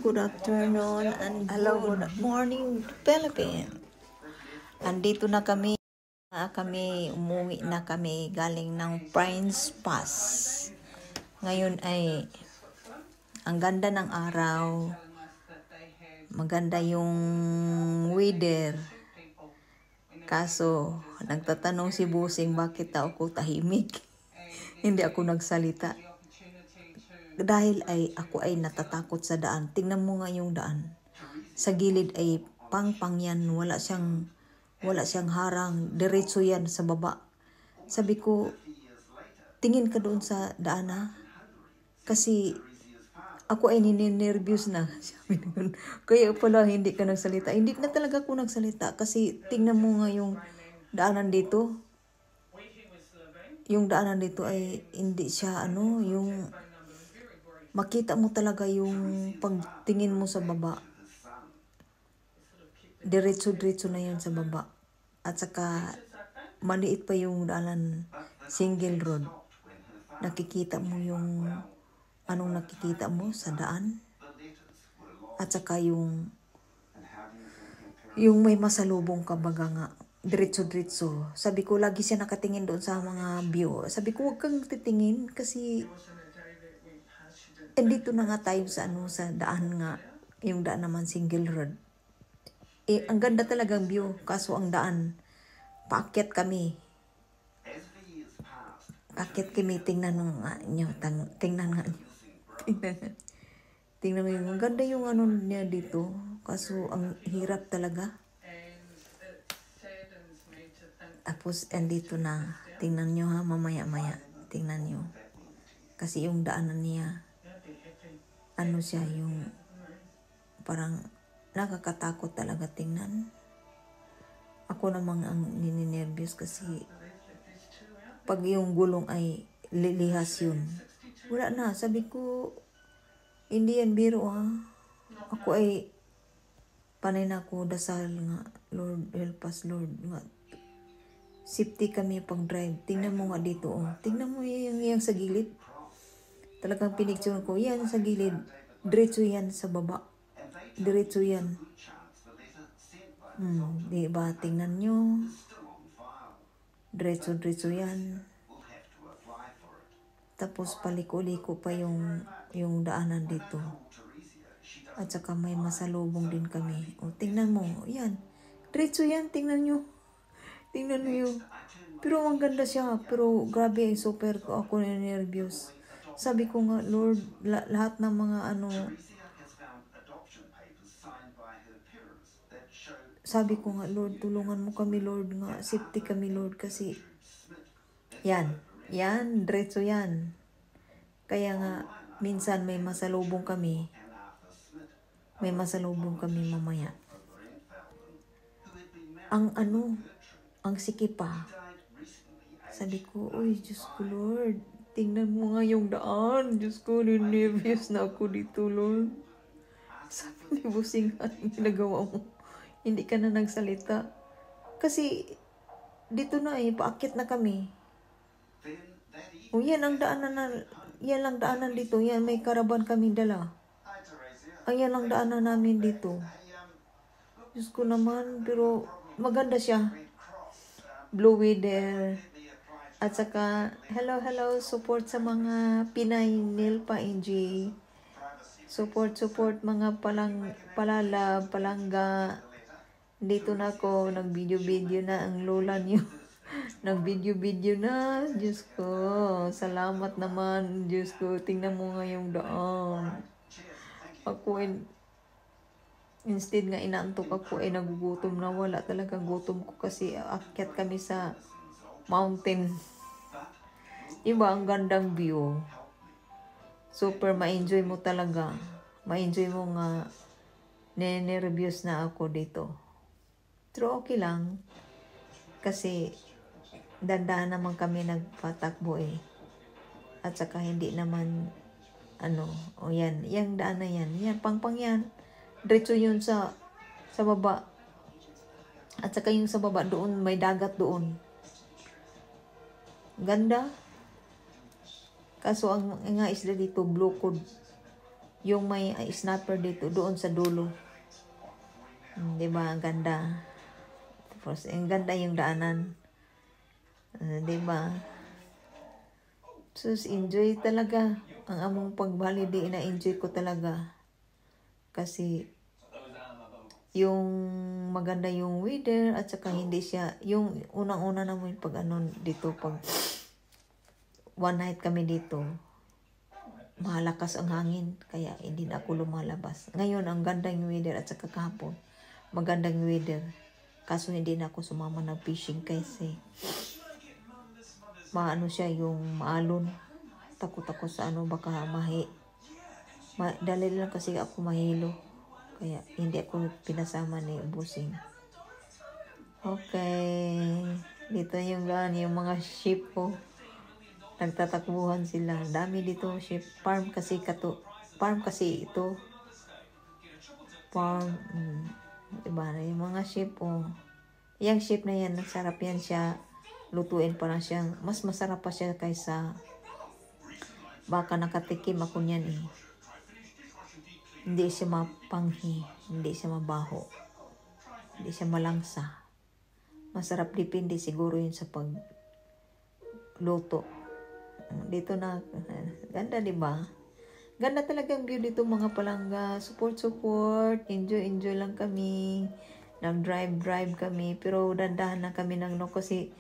good afternoon, and hello, good morning, Philippines. Andito na kami, umuwi na kami galing ng Prince Pass. Ngayon ay, ang ganda ng araw, maganda yung weather. Kaso, nagtatanong si Busing bakit ako tahimik. Hindi ako nagsalita. Dahil ako ay natatakot sa daan. Tingnan mo nga yung daan. Sa gilid ay pang yan. Wala siyang harang. Diretso yan sa baba. Sabi ko, tingin ka doon sa daan ha. Kasi ako ay ninenervyos na. Sabi doon. Kaya pala hindi ka nagsalita. Hindi na talaga ako nagsalita. Kasi tingnan mo nga yung daanan dito. Yung daanan dito ay hindi siya yung makita mo talaga yung pagtingin mo sa baba. Diretso-diretso na yun sa baba. At saka maliit pa yung daanan, single road. Nakikita mo yung anong nakikita mo sa daan. At saka yung may masalubong ka baga nga. Diretso-diretso. Sabi ko, lagi siya nakatingin doon sa mga view. Sabi ko, huwag kang titingin kasi dito na nga tayo sa sa daan nga. Yung daan naman single road. Ang ganda talagang view. Kaso ang daan, paakyat kami. Paakyat kami, tingnan nga nyo. Tingnan nga nyo. Tingnan mo yung, ang ganda yung niya dito. Kaso ang hirap talaga. Tapos, andito na. Tingnan nyo ha, mamaya-maya. Tingnan nyo. Kasi yung daanan niya, siya yung parang nakakatakot talaga tingnan. Ako namang ang nininervyos kasi pag yung gulong ay lilihas yun. Wala na. Sabi ko, hindi yan biro ha. Ako ay panay na ako dasal nga. Lord, help us Lord. Nga. Safety kami pag drive. Tingnan mo nga dito. Tingnan mo yung sa gilid. Talagang pinicture ko. Yan sa gilid. Diretso yan sa baba. Diretso yan. Diba? Tingnan nyo. Diretso yan. Tapos paliko-liko pa yung daanan dito. At saka may masalubong din kami. Tingnan mo. Yan. Diretso yan. Tingnan nyo. Tingnan nyo yung. Pero ang ganda siya. Pero grabe. Super ako nervous. Sabi ko nga, Lord, lahat ng mga sabi ko nga, Lord, tulungan mo kami, Lord, nga, safety kami, Lord, kasi, yan, diretso yan. Kaya nga, minsan may masalubong kami mamaya. Ang sikip pa. Sabi ko, uy, Diyos ko, Lord, tingnan mo nga yung daan. Diyos ko, nervous na ako dito, Lord. Sabi ni Busing, anong ginagawa mo? Hindi ka na nagsalita. Kasi, dito na paakyat na kami. Yan ang daanan dito. Yan, may karaban kami dala. Yan ang daanan namin dito. Diyos ko naman, pero maganda siya. Blue weather. At saka, hello, support sa mga Pinay Nail pa NG. Support mga palangga. Dito na ako, nag-video na ang lola niyo. Nag-video na. Diyos ko, salamat naman. Diyos ko, tingnan mo nga yung daan. Ako instead nga inaantok ako nagugutom na. Wala talagang gutom ko kasi akyat kami sa mountain. Diba, ang gandang view. Super ma-enjoy mo talaga. Ma-enjoy mo nga. Nervous na ako dito. Pero okay lang. Kasi dandahan naman kami nagpatakbo At saka hindi naman yan. Yung daan na yan. Yan, pang yan. Diretso yun sa baba. At saka yung sa baba doon, may dagat doon. Ganda. Kaso ang nga isla dito, blue code. Yung may snapper dito, doon sa dulo. Diba? Ang ganda. Tapos, ang ganda yung daanan. Diba? Sus, enjoy talaga. Ang among pagbaliday na enjoy ko talaga. Kasi, yung maganda yung weather at saka hindi siya, yung unang-una naman pag dito, pag one night kami dito, malakas ang hangin, kaya hindi na ako lumalabas. Ngayon, ang gandang weather at saka kahapon, magandang weather. Kaso hindi na ako sumama ng fishing kasi maano siya yung maalon. Takot ako sa baka dahil lang kasi ako mahilo. Kaya hindi ako pinasama ni Busing. Okay. Dito yung mga sheep ko. Nagtatakbuhan sila. Dami dito sheep. Farm kasi ito. Farm. Diba? Yung mga sheep Yung sheep na yan, nagsarap yan siya. Lutuin pa na siyang. Mas masarap pa siya kaysa baka nakatikim ako niyan eh. Hindi siya mapanghi, hindi siya mabaho, hindi siya malangsa. Masarap, depende siguro yun sa pagluto. Dito na, ganda diba? Ganda talaga ang view dito mga palangga. Support. Enjoy lang kami. Nag-drive kami. Pero dandahan na kami kasi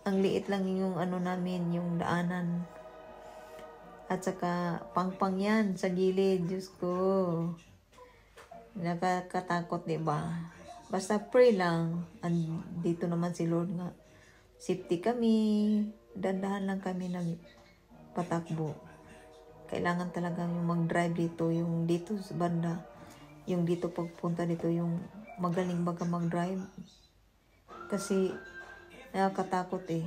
ang liit lang yung namin, yung daanan. At saka, pang yan sa gilid. Diyos ko. Nakakatakot, diba? Basta pray lang. Dito naman si Lord nga. Safety kami. Dandahan lang kami patakbo. Kailangan talaga yung mag-drive dito. Yung dito sa banda. Yung dito pagpunta dito. Yung magaling baga mag-drive. Kasi, nakakatakot eh.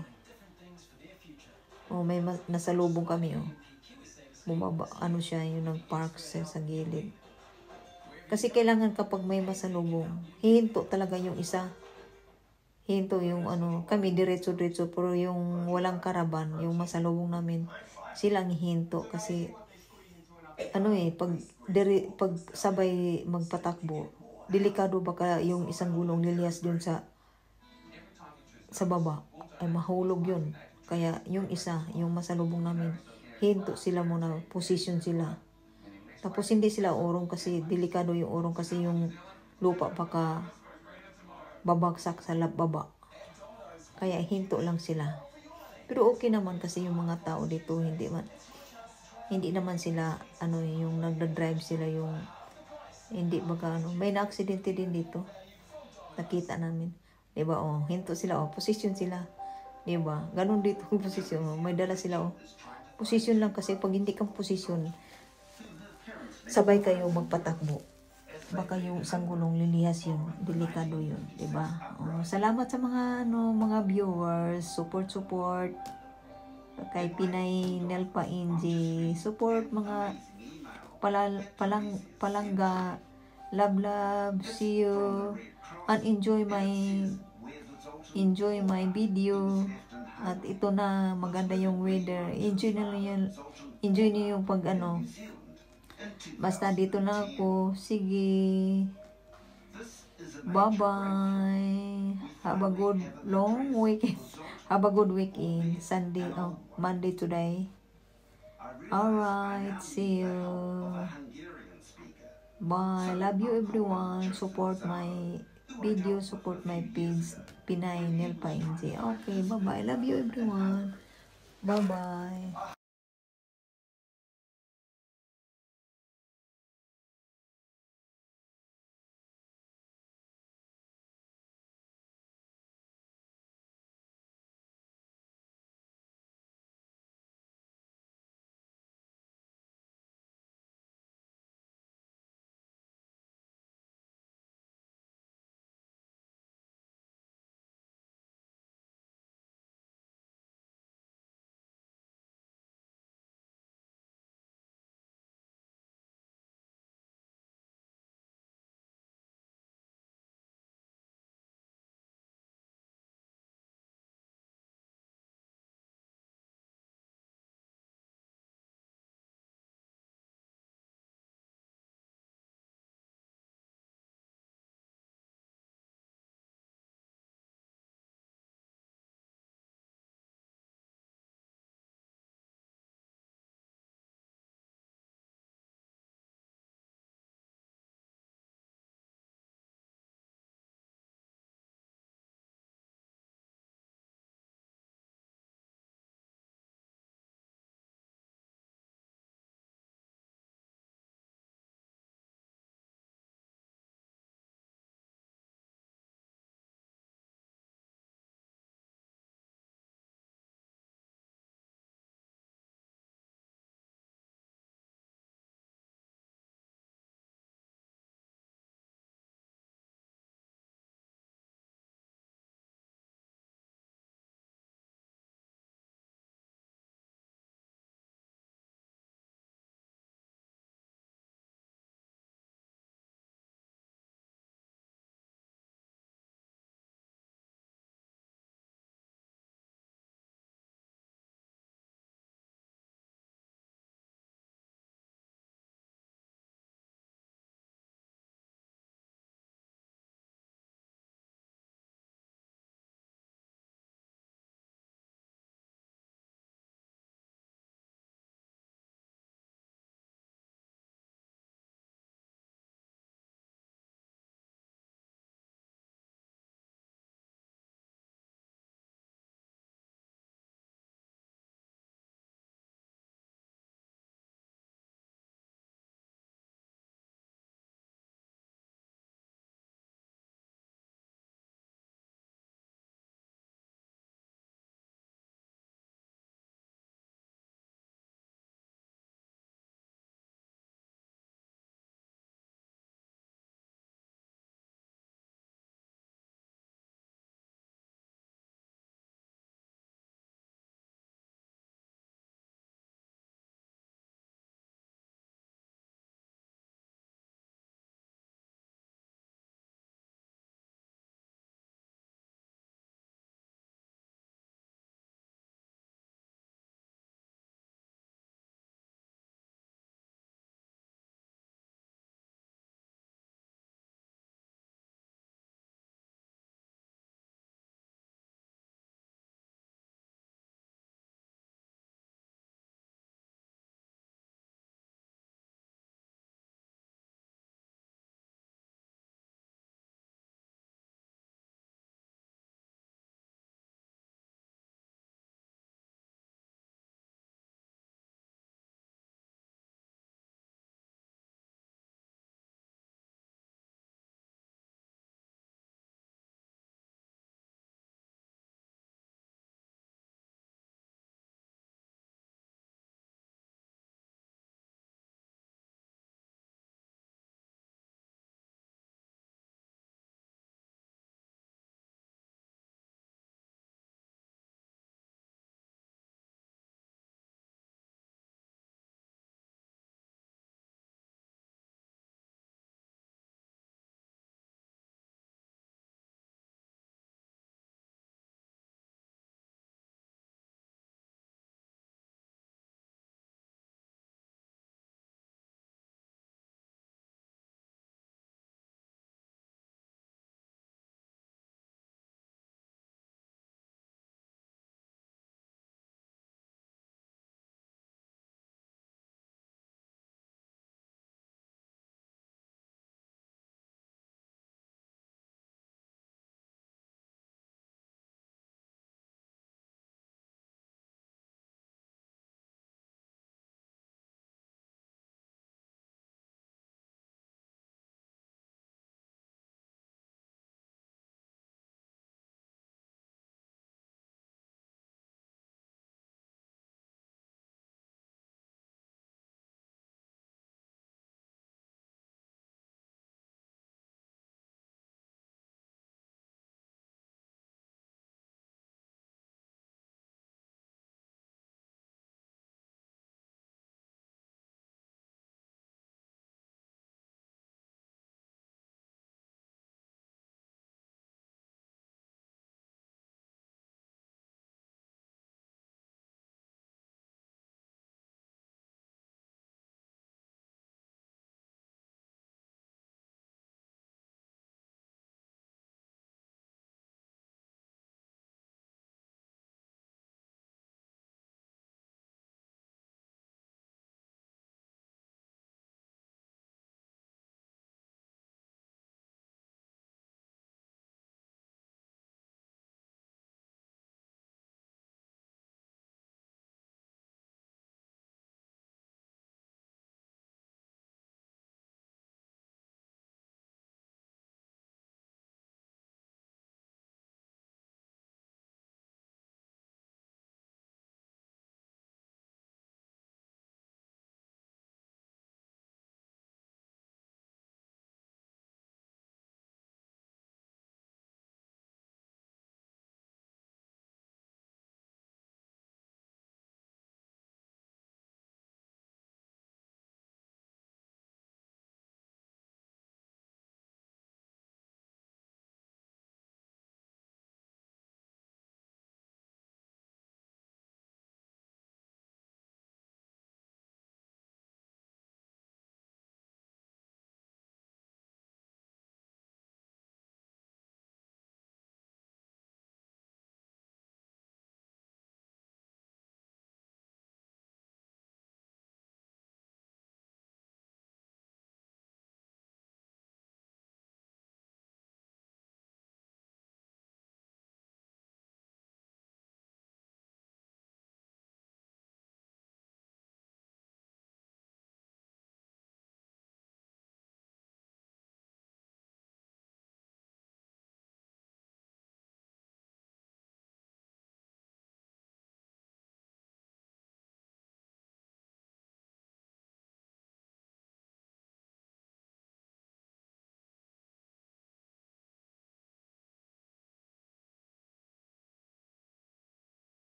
May nasalubong kami bumaba, siya, yung nag-park sa gilid. Kasi kailangan kapag may masalubong, hihinto talaga yung isa. Hihinto yung kami diretso-diretso, pero yung walang karaban, yung masalubong namin, silang hihinto. Kasi, pag sabay magpatakbo, delikado baka yung isang gulong liliyas dun sa baba, ay mahulog yun. Kaya yung isa, yung masalubong namin, hinto sila muna, position sila. Tapos hindi sila urong kasi delikado yung urong kasi yung lupa baka babagsak sa baba. Kaya hinto lang sila. Pero okay naman kasi yung mga tao dito hindi naman sila yung nagda-drive sila yung hindi baka may na-aksidente din dito. Nakita namin. 'Di ba? Hinto sila position sila. 'Di ba? Ganun dito yung posisyon. May dala sila posisyon lang kasi pag hindi kang posisyon, sabay kayo magpatakbo. Baka yung isang gulong lilihas yun. Delikado yun. Diba? Salamat sa mga viewers. Support. Kay Pinay Nelpa Inji. Support mga palangga. Love. See you. And enjoy my video. At ito na, maganda yung weather. Enjoy niyo yung pag Basta dito na ako. Sige. Bye-bye. Have a good long weekend. Have a good weekend. Sunday, Monday today. Alright, see you. Bye. Love you everyone. Support my video, support my page. Pinay Nelpa Inji. Okay, bye-bye. Love you everyone. Bye-bye.